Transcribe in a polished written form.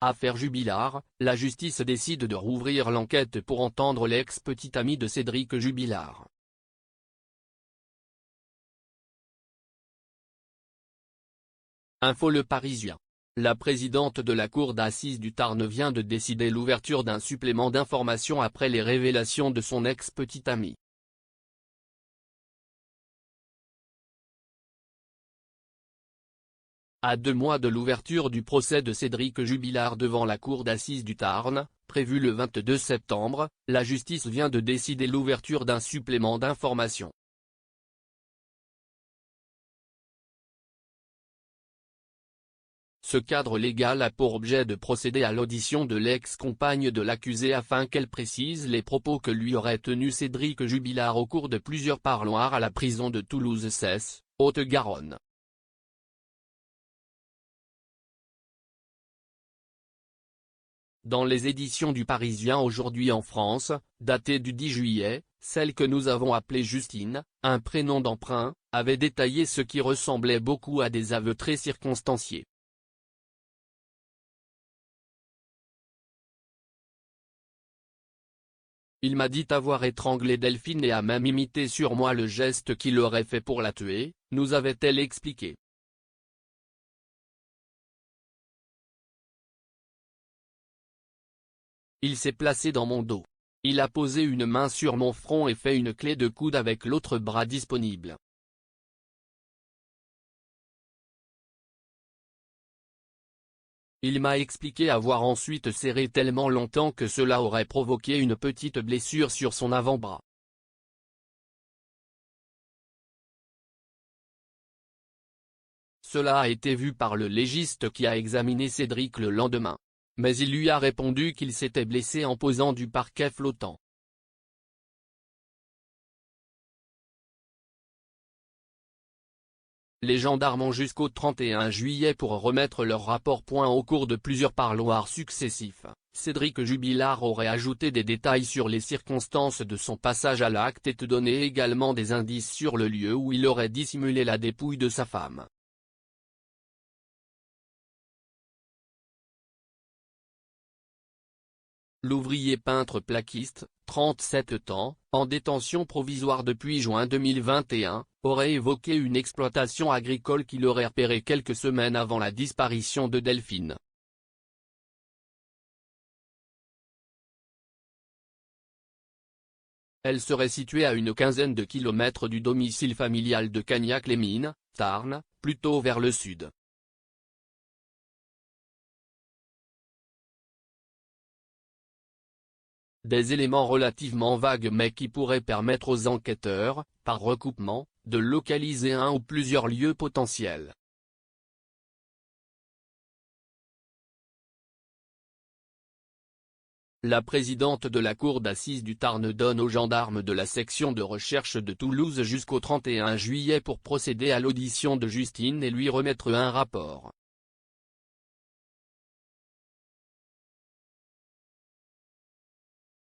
Affaire Jubilard, la justice décide de rouvrir l'enquête pour entendre l'ex-petite amie de Cédric Jubilard. Info Le Parisien. La présidente de la cour d'assises du Tarn vient de décider l'ouverture d'un supplément d'information après les révélations de son ex-petite amie. À 2 mois de l'ouverture du procès de Cédric Jubilard devant la cour d'assises du Tarn, prévu le 22 septembre, la justice vient de décider l'ouverture d'un supplément d'information. Ce cadre légal a pour objet de procéder à l'audition de l'ex-compagne de l'accusé afin qu'elle précise les propos que lui aurait tenus Cédric Jubilard au cours de plusieurs parloirs à la prison de Toulouse-Cesse, Haute-Garonne. Dans les éditions du Parisien aujourd'hui en France, datée du 10 juillet, celle que nous avons appelée Justine, un prénom d'emprunt, avait détaillé ce qui ressemblait beaucoup à des aveux très circonstanciés. Il m'a dit avoir étranglé Delphine et a même imité sur moi le geste qu'il aurait fait pour la tuer, nous avait-elle expliqué. Il s'est placé dans mon dos. Il a posé une main sur mon front et fait une clé de coude avec l'autre bras disponible. Il m'a expliqué avoir ensuite serré tellement longtemps que cela aurait provoqué une petite blessure sur son avant-bras. Cela a été vu par le légiste qui a examiné Cédric le lendemain. Mais il lui a répondu qu'il s'était blessé en posant du parquet flottant. Les gendarmes ont jusqu'au 31 juillet pour remettre leur rapport. Au cours de plusieurs parloirs successifs, Cédric Jubilard aurait ajouté des détails sur les circonstances de son passage à l'acte et donné également des indices sur le lieu où il aurait dissimulé la dépouille de sa femme. L'ouvrier peintre plaquiste, 37 ans, en détention provisoire depuis juin 2021, aurait évoqué une exploitation agricole qu'il aurait repérée quelques semaines avant la disparition de Delphine. Elle serait située à une quinzaine de kilomètres du domicile familial de Cagnac-les-Mines, Tarn, plutôt vers le sud. Des éléments relativement vagues mais qui pourraient permettre aux enquêteurs, par recoupement, de localiser un ou plusieurs lieux potentiels. La présidente de la cour d'assises du Tarn donne aux gendarmes de la section de recherche de Toulouse jusqu'au 31 juillet pour procéder à l'audition de Justine et lui remettre un rapport.